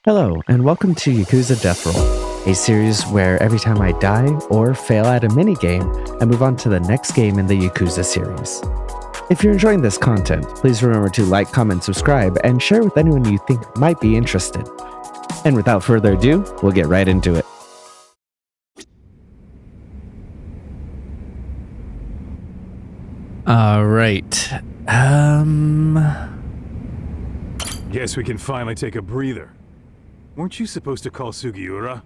Hello, and welcome to Yakuza Death Roll, a series where every time I die or fail at a minigame, I move on to the next game in the Yakuza series. If you're enjoying this content, please remember to like, comment, subscribe, and share with anyone you think might be interested. And without further ado, we'll get right into it. All right. Guess we can finally take a breather. Weren't you supposed to call Sugiura?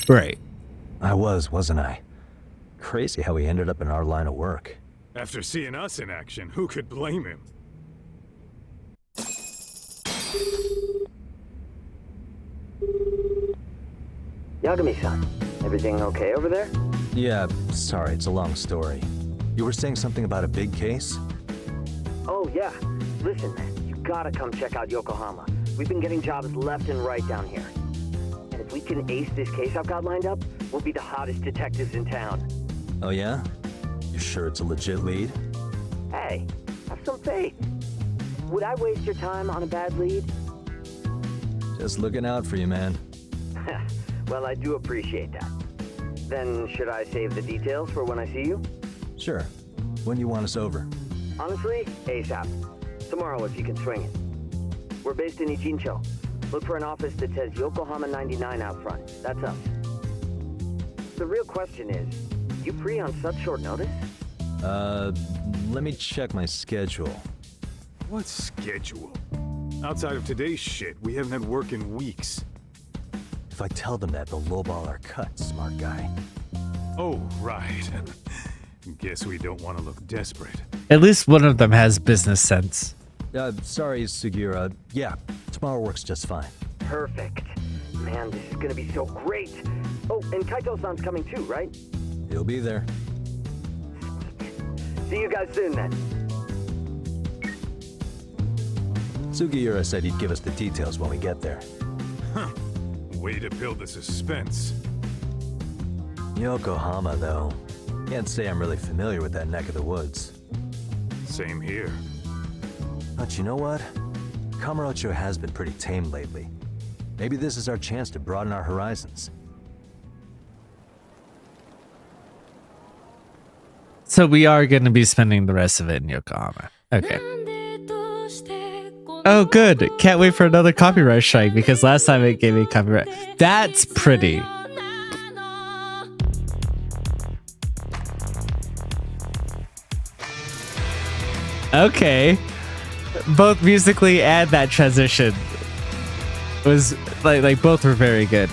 Right. I wasn't I? Crazy how he ended up in our line of work. After seeing us in action, who could blame him? Yagami-san, everything okay over there? Yeah, sorry, it's a long story. You were saying something about a big case? Oh yeah, listen man, you gotta come check out Yokohama. We've been getting jobs left and right down here. And if we can ace this case I've got lined up, we'll be the hottest detectives in town. Oh yeah? You sure it's a legit lead? Hey, have some faith. Would I waste your time on a bad lead? Just looking out for you, man. Well, I do appreciate that. Then should I save the details for when I see you? Sure. When do you want us over? Honestly, ASAP. Tomorrow if you can swing it. We're based in Ichincho. Look for an office that says Yokohama 99 out front. That's us. The real question is, you free on such short notice? Let me check my schedule. What schedule? Outside of today's shit, we haven't had work in weeks. If I tell them that, they'll lowball our cut, smart guy. Oh, right. Guess we don't want to look desperate. At least one of them has business sense. Sorry, Sugiura. Yeah, tomorrow works just fine. Perfect. Man, this is gonna be so great. Oh, and Kaito-san's coming too, right? He'll be there. See you guys soon then. Sugiura said he'd give us the details when we get there. Huh. Way to build the suspense. Yokohama, though. Can't say I'm really familiar with that neck of the woods. Same here. But you know what? Kamurocho has been pretty tame lately. Maybe this is our chance to broaden our horizons. So we are going to be spending the rest of it in Yokohama. Okay. Oh, good. Can't wait for another copyright strike because last time it gave me copyright. That's pretty. Okay. Both musically and that transition was like both were very good.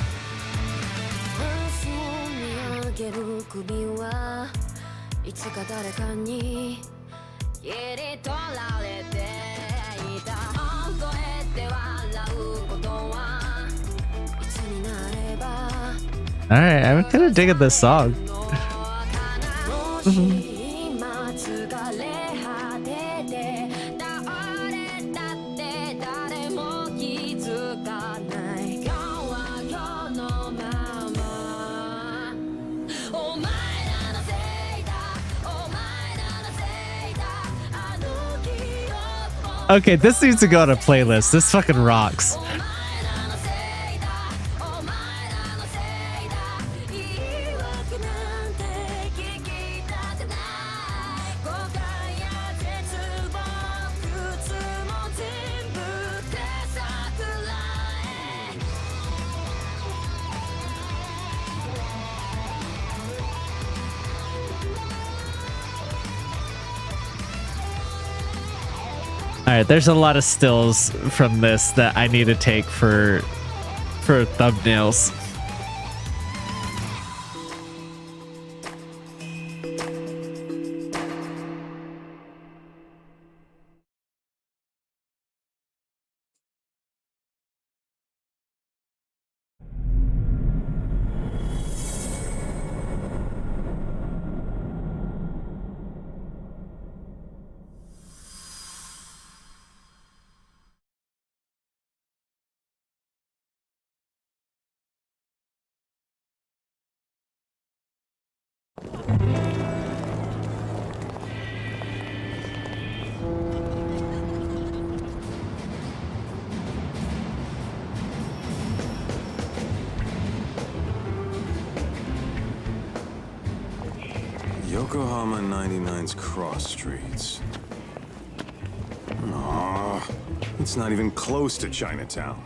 All right, I'm kind of digging this song. Okay, this needs to go on a playlist. This fucking rocks. All right, there's a lot of stills from this that I need to take for thumbnails. Yokohama 99's cross streets. Aw, it's not even close to Chinatown.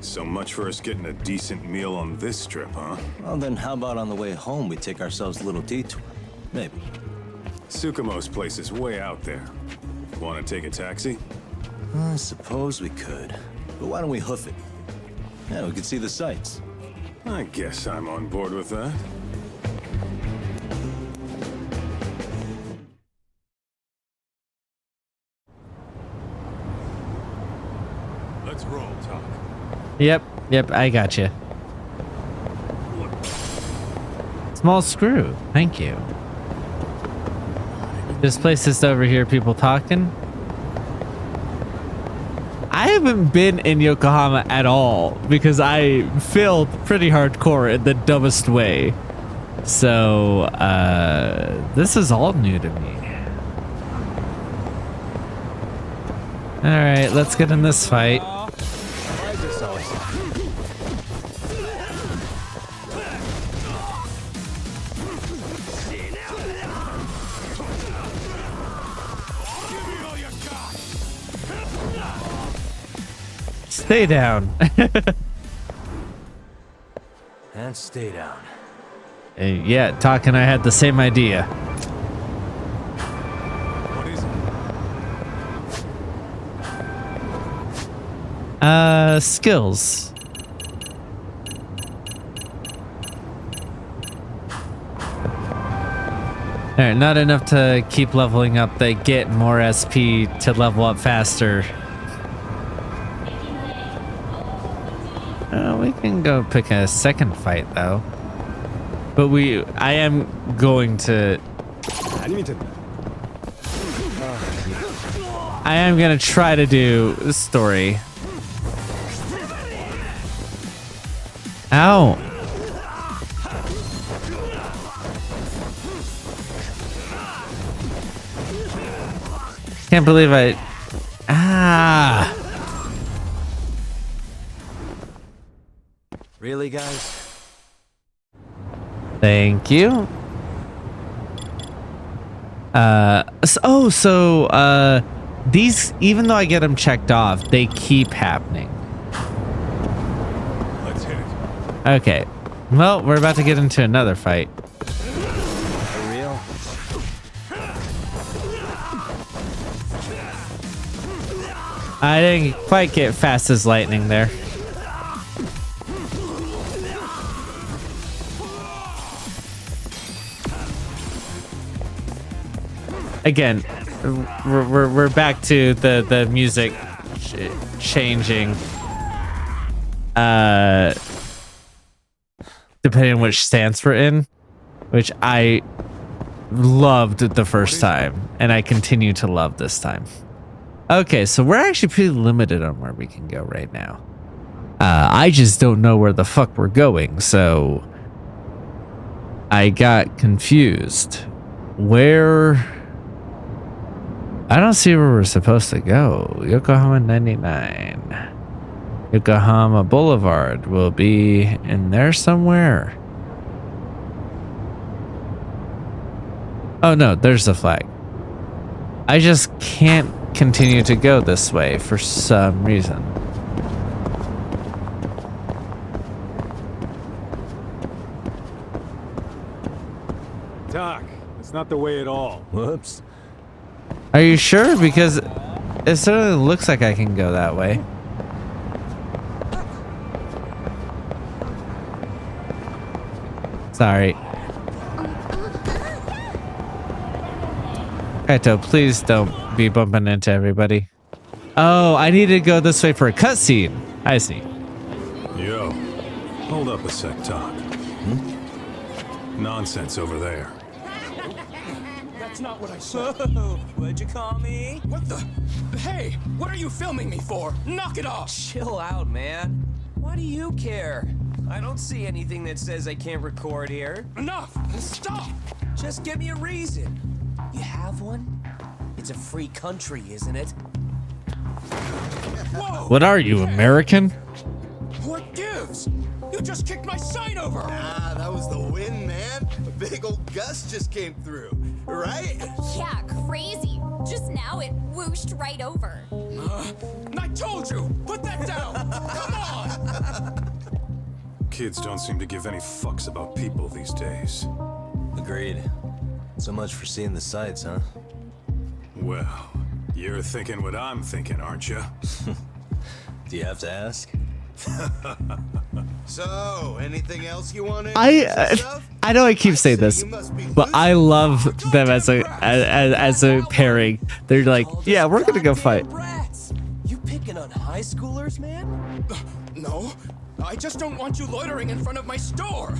So much for us getting a decent meal on this strip, huh? Well, then how about on the way home we take ourselves a little detour? Maybe. Tsukumo's place is way out there. Want to take a taxi? I suppose we could. But why don't we hoof it? Yeah, we could see the sights. I guess I'm on board with that. Let's roll, Talk. Yep, I got you. Small screw, thank you. This place is over here, people talking. I haven't been in Yokohama at all because I failed pretty hardcore in the dumbest way. So, this is all new to me. All right, let's get in this fight. Stay down. And stay down. Yeah, Talk and I had the same idea. What is it? Skills. Alright, not enough to keep leveling up. They get more SP to level up faster. We can go pick a second fight though. But I am going to... I am going to try to do the story. Ow. Can't believe I... Ah. Really, guys? Thank you. These, even though I get them checked off, they keep happening. Let's hit it. Okay. Well, we're about to get into another fight. For real? I didn't quite get fast as lightning there. Again, we're back to the music changing depending on which stance we're in, which I loved the first time and I continue to love this time. Okay, so we're actually pretty limited on where we can go right now. I just don't know where the fuck we're going, so I got confused. Where... I don't see where we're supposed to go. Yokohama 99. Yokohama Boulevard will be in there somewhere. Oh no, there's the flag. I just can't continue to go this way for some reason. Doc, it's not the way at all. Whoops. Are you sure? Because it certainly looks like I can go that way. Sorry. Kaito, please don't be bumping into everybody. Oh, I need to go this way for a cutscene. I see. Yo, hold up a sec, Doc. Nonsense over there. That's not what I said. What'd you call me? What the? Hey, what are you filming me for? Knock it off! Chill out, man. Why do you care? I don't see anything that says I can't record here. Enough! Stop! Just give me a reason. You have one? It's a free country, isn't it? Whoa! What are you, American? What gives? You just kicked my sign over! Ah, that was the win, man. big old gust just came through, right? Yeah, crazy. Just now it whooshed right over. I told you! Put that down! Come on! Kids don't seem to give any fucks about people these days. Agreed. So much for seeing the sights, huh? Well, you're thinking what I'm thinking, aren't you? Do you have to ask? So, anything else you want to I know I keep saying this, but I love them as a pairing. They're like, yeah, we're gonna go fight. Rats. You picking on high schoolers, man? No, I just don't want you loitering in front of my store.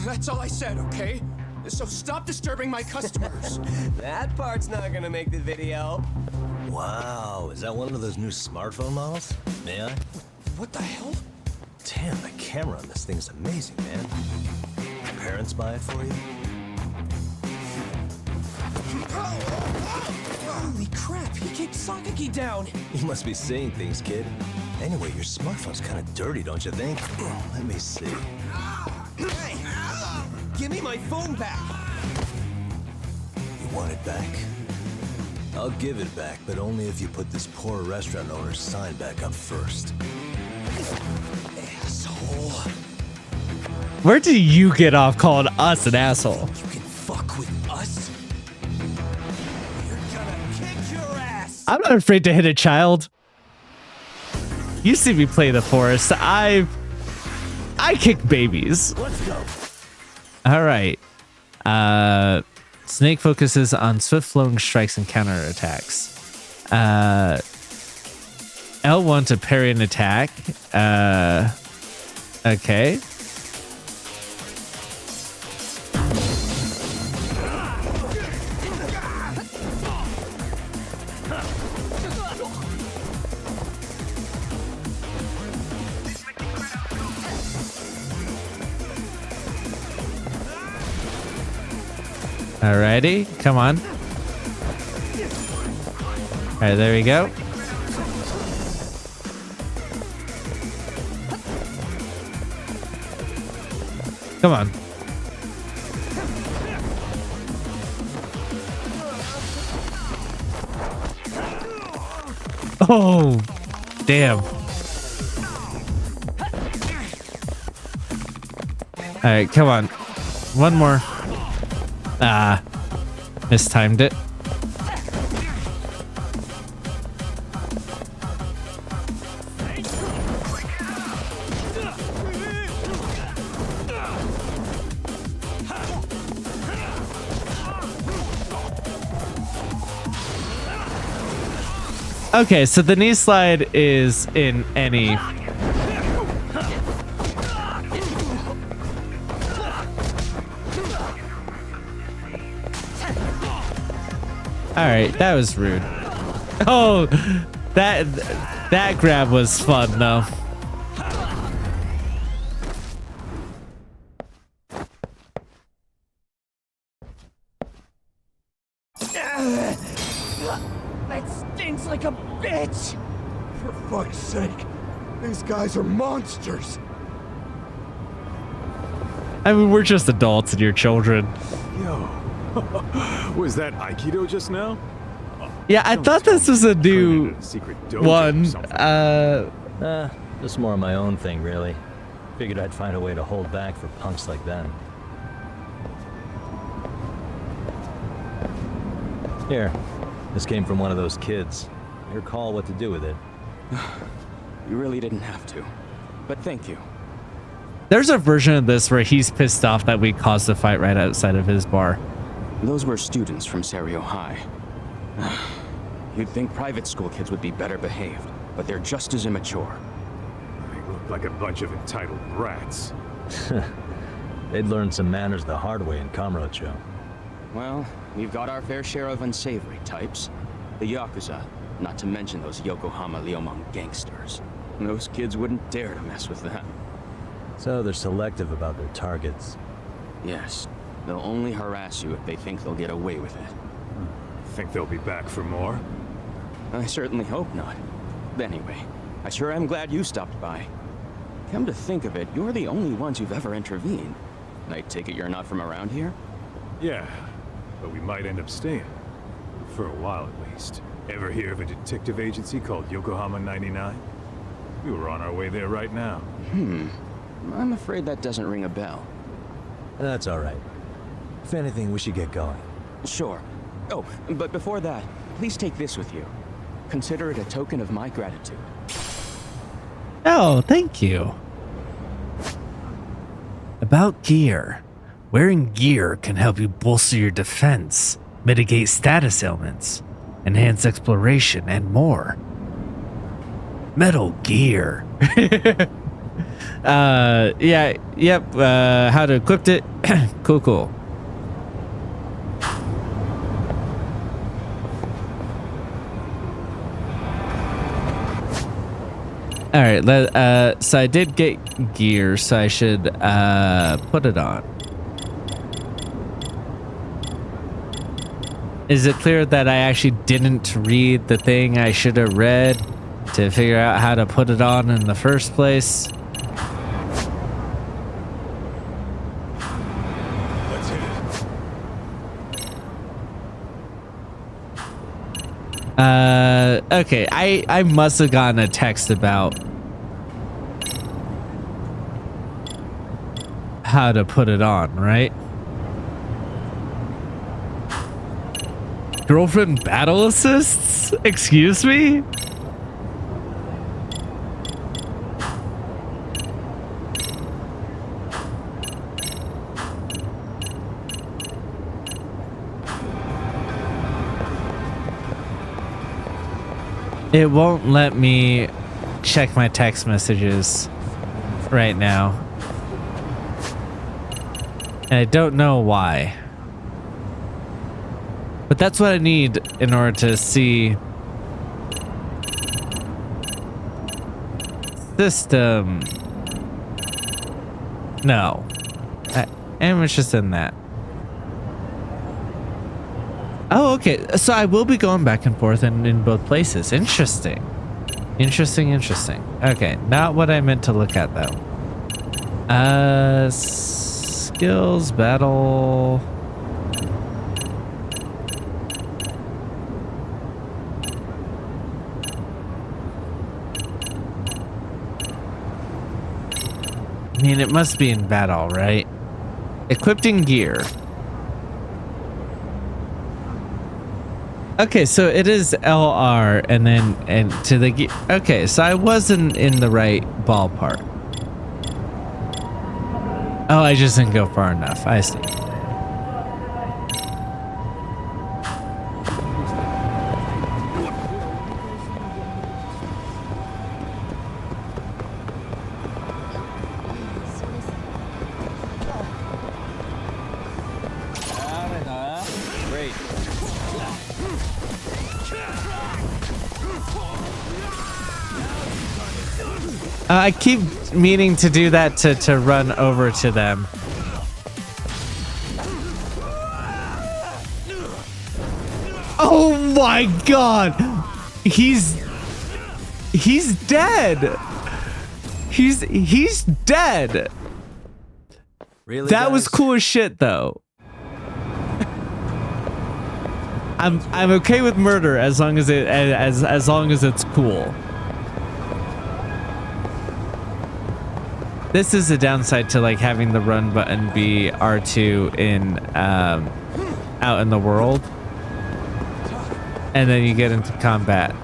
That's all I said, okay? So stop disturbing my customers. That part's not gonna make the video. Wow, is that one of those new smartphone models? May I? What the hell? Damn, the camera on this thing's amazing, man. Your parents buy it for you? Holy crap, he kicked Sakaki down. You must be seeing things, kid. Anyway, your smartphone's kind of dirty, don't you think? Let me see. Hey, give me my phone back. You want it back? I'll give it back, but only if you put this poor restaurant owner's sign back up first. Asshole. Where do you get off calling us an asshole? You can fuck with us? You're gonna kick your ass. I'm not afraid to hit a child. You see me play the forest. I kick babies. Let's go. All right. Snake focuses on swift flowing strikes and counterattacks. L1 to parry an attack. Okay. Alrighty, come on. Alright, there we go. Come on. Oh, damn. Alright, come on. One more. Ah, mistimed it. Okay, so the knee slide is in any... Alright, that was rude. Oh, that grab was fun though. That stings like a bitch! For fuck's sake, these guys are monsters. I mean, we're just adults and you're children. Yo, was that Aikido just now? Yeah, I thought this was a new secret dojo one. or something. Just more of my own thing, really. Figured I'd find a way to hold back for punks like them. Here, this came from one of those kids. Your call what to do with it. You really didn't have to. But thank you. There's a version of this where he's pissed off that we caused a fight right outside of his bar. Those were students from Serio High. You'd think private school kids would be better behaved, but they're just as immature. They look like a bunch of entitled brats. They'd learned some manners the hard way in Kamurocho. Well, we've got our fair share of unsavory types. The Yakuza, not to mention those Yokohama Liumang gangsters. Those kids wouldn't dare to mess with them. So they're selective about their targets. Yes, they'll only harass you if they think they'll get away with it. Think they'll be back for more? I certainly hope not. Anyway, I sure am glad you stopped by. Come to think of it, you're the only ones who've ever intervened. I take it you're not from around here? Yeah, but we might end up staying. For a while at least. Ever hear of a detective agency called Yokohama 99? We were on our way there right now. I'm afraid that doesn't ring a bell. That's all right. If anything, we should get going. Sure. Oh, but before that, please take this with you. Consider it a token of my gratitude. Oh, thank you. About gear. Wearing gear can help you bolster your defense, mitigate status ailments, enhance exploration, and more. Metal Gear. How to equip it. Cool. All right, so I did get gear, so I should put it on. Is it clear that I actually didn't read the thing I should have read to figure out how to put it on in the first place? Let's hit it. Okay, I must have gotten a text about how to put it on, right? Girlfriend battle assists? Excuse me? It won't let me check my text messages right now. And I don't know why. But that's what I need in order to see system. No. I'm interested in that. Oh, okay. So I will be going back and forth in both places. Interesting. Interesting. Okay, not what I meant to look at though. Skills, battle. I mean, it must be in battle, right? Equipped in gear. Okay, so it is LR and to the gear. Okay, so I wasn't in the right ballpark. Oh, I just didn't go far enough. I see. I keep meaning to do that to run over to them. Oh my god! He's dead! He's dead! Really, that guys? was cool as shit though. I'm okay with murder as long as as long as it's cool. This is a downside to like having the run button be R2 in out in the world, and then you get into combat.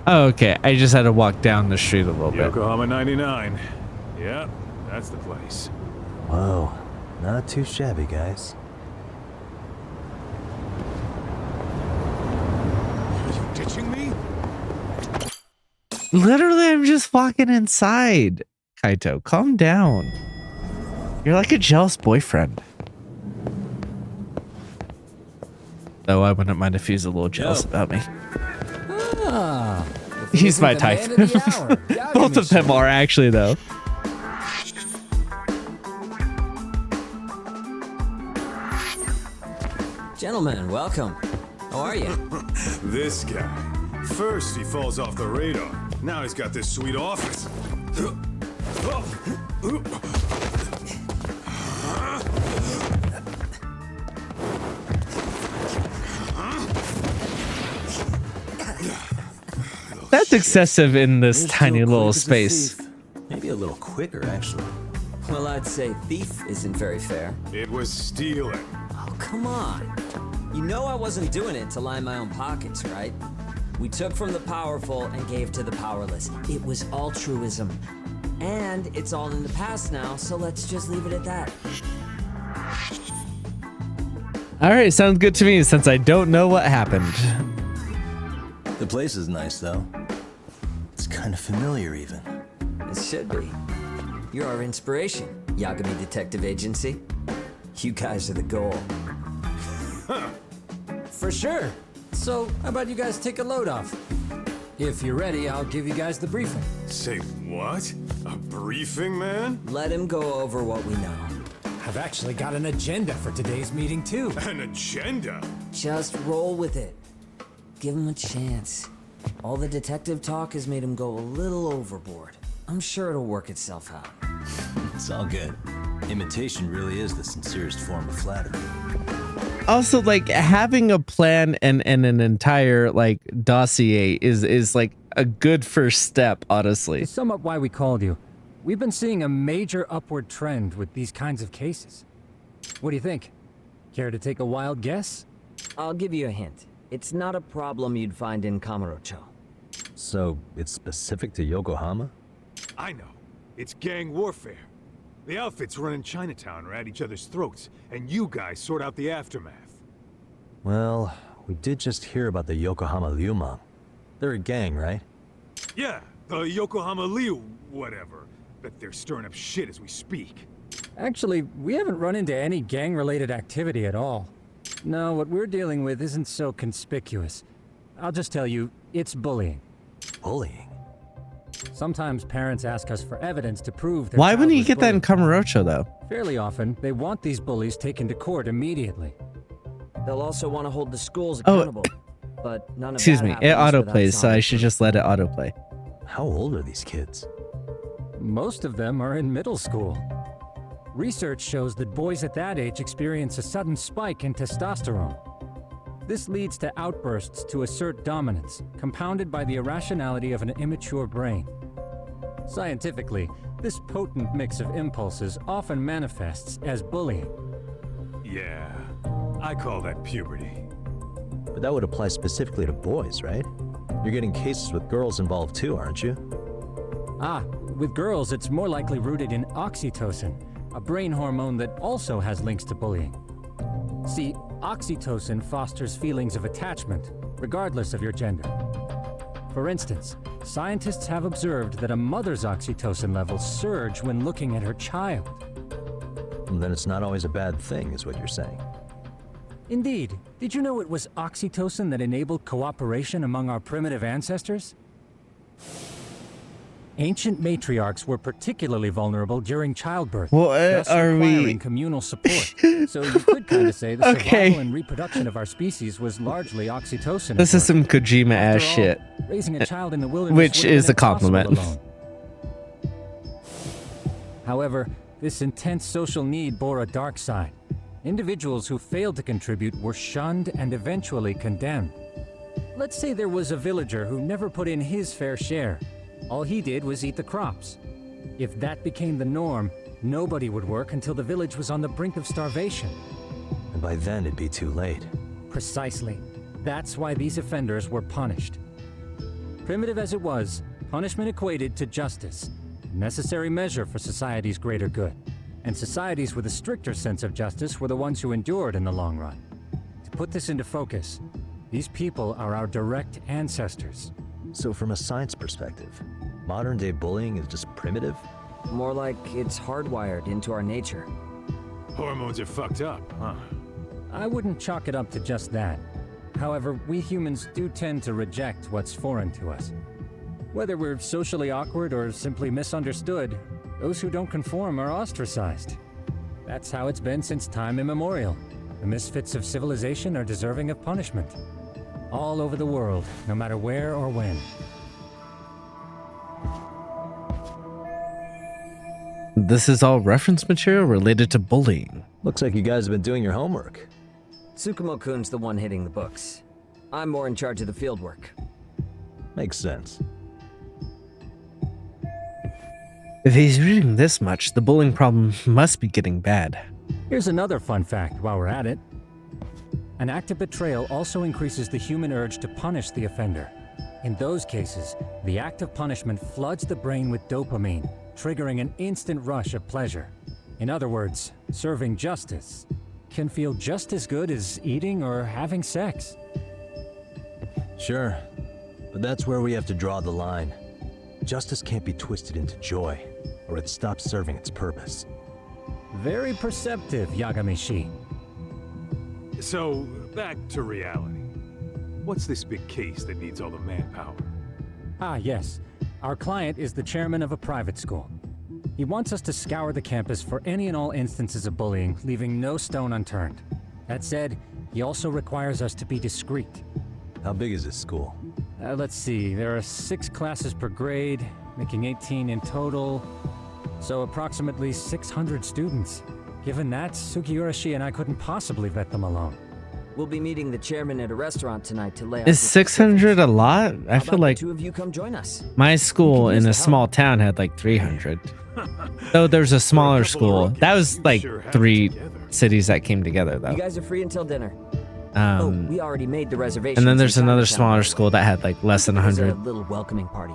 Oh, okay. I just had to walk down the street a little bit. Yokohama 99. Yep, that's the place. Whoa, not too shabby, guys. Are you ditching me? Literally, I'm just walking inside. Kaito, calm down. You're like a jealous boyfriend. Though I wouldn't mind if he's a little jealous about me. Ah, He's my type. Both of them are actually, though. Gentlemen, welcome. How are you? This guy. First he falls off the radar. Now he's got this sweet office. That's excessive in this tiny little space. Maybe a little quicker, actually. Well, I'd say thief isn't very fair. It was stealing. Oh, come on. You know I wasn't doing it to line my own pockets, right? We took from the powerful and gave to the powerless. It was altruism. And it's all in the past now, so let's just leave it at that. All right, sounds good to me since I don't know what happened. The place is nice, though. It's kind of familiar, even. It should be. You're our inspiration, Yagami Detective Agency. You guys are the goal. For sure. So, how about you guys take a load off? If you're ready, I'll give you guys the briefing. Say what? A briefing, man? Let him go over what we know. I've actually got an agenda for today's meeting, too. An agenda? Just roll with it. Give him a chance. All the detective talk has made him go a little overboard. I'm sure it'll work itself out. It's all good. Imitation really is the sincerest form of flattery. Also, like, having a plan and an entire like dossier is like a good first step, honestly. To sum up why we called you, we've been seeing a major upward trend with these kinds of cases. What do you think? Care to take a wild guess? I'll give you a hint. It's not a problem you'd find in Kamurocho. So, it's specific to Yokohama? I know. It's gang warfare. The outfits running Chinatown are at each other's throats, and you guys sort out the aftermath. Well, we did just hear about the Yokohama Liumang. They're a gang, right? Yeah, the Yokohama Liu, whatever. Bet they're stirring up shit as we speak. Actually, we haven't run into any gang-related activity at all. No, what we're dealing with isn't so conspicuous. I'll just tell you, it's bullying. Bullying? Sometimes parents ask us for evidence to prove their Why child wouldn't you was get that in bullied. Kamurocho, though? Fairly often, they want these bullies taken to court immediately. They'll also want to hold the schools accountable. But none of Excuse that me, it happens without autoplays, so I solid should just let it autoplay. How old are these kids? Most of them are in middle school. Research shows that boys at that age experience a sudden spike in testosterone. This leads to outbursts to assert dominance, compounded by the irrationality of an immature brain. Scientifically, this potent mix of impulses often manifests as bullying. Yeah, I call that puberty. But that would apply specifically to boys, right? You're getting cases with girls involved too, aren't you? Ah, with girls, it's more likely rooted in oxytocin, a brain hormone that also has links to bullying. See, oxytocin fosters feelings of attachment, regardless of your gender. For instance, scientists have observed that a mother's oxytocin levels surge when looking at her child. And then it's not always a bad thing, is what you're saying. Indeed. Did you know it was oxytocin that enabled cooperation among our primitive ancestors? Ancient matriarchs were particularly vulnerable during childbirth, Well, thus are we- requiring communal support. So you could kind of say the Okay. survival and reproduction of our species was largely oxytocin. This is at work. some Kojima ass After all, shit. Raising a child in the wilderness Which would have is been a compliment. impossible alone. However, this intense social need bore a dark side. Individuals who failed to contribute were shunned and eventually condemned. Let's say there was a villager who never put in his fair share. All he did was eat the crops. If that became the norm, nobody would work until the village was on the brink of starvation. And by then it'd be too late. Precisely. That's why these offenders were punished. Primitive as it was, punishment equated to justice, a necessary measure for society's greater good. And societies with a stricter sense of justice were the ones who endured in the long run. To put this into focus, these people are our direct ancestors. So from a science perspective, modern-day bullying is just primitive? More like it's hardwired into our nature. Hormones are fucked up, huh? I wouldn't chalk it up to just that. However, we humans do tend to reject what's foreign to us. Whether we're socially awkward or simply misunderstood, those who don't conform are ostracized. That's how it's been since time immemorial. The misfits of civilization are deserving of punishment. All over the world, no matter where or when. This is all reference material related to bullying. Looks like you guys have been doing your homework. Tsukumo-kun's the one hitting the books. I'm more in charge of the fieldwork. Makes sense. If he's reading this much, the bullying problem must be getting bad. Here's another fun fact while we're at it. An act of betrayal also increases the human urge to punish the offender. In those cases, the act of punishment floods the brain with dopamine, triggering an instant rush of pleasure. In other words, serving justice can feel just as good as eating or having sex. Sure, but that's where we have to draw the line. Justice can't be twisted into joy, or it stops serving its purpose. Very perceptive, Yagami-shi. So, back to reality. What's this big case that needs all the manpower? Ah, yes. Our client is the chairman of a private school. He wants us to scour the campus for any and all instances of bullying, leaving no stone unturned. That said, he also requires us to be discreet. How big is this school? Let's see, there are 6 classes per grade, making 18 in total, so approximately 600 students. Given that, Sugiurashi and I couldn't possibly vet them alone. We'll be meeting the chairman at a restaurant tonight to lay out Is the 600 a lot? I How feel about like the two of you come join us. my school use in the a help. small town had like 300. So there's a smaller school. That was like 3 cities that came together You though. guys are free until dinner. We already made the reservation. And then there's another smaller school that had like less than There's a 100 little welcoming party.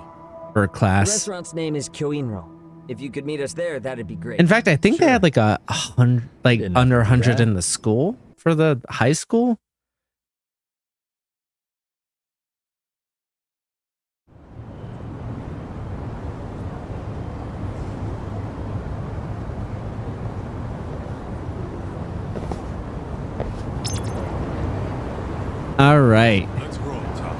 per The class. restaurant's name is Kyoinro. If you could meet us there, that'd be great. In fact, I think they had like a 100, like Didn't under do 100 that. in the school for the high school. All right. Let's roll, Tom.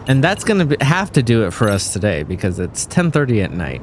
And that's going to have to do it for us today because it's 10:30 at night.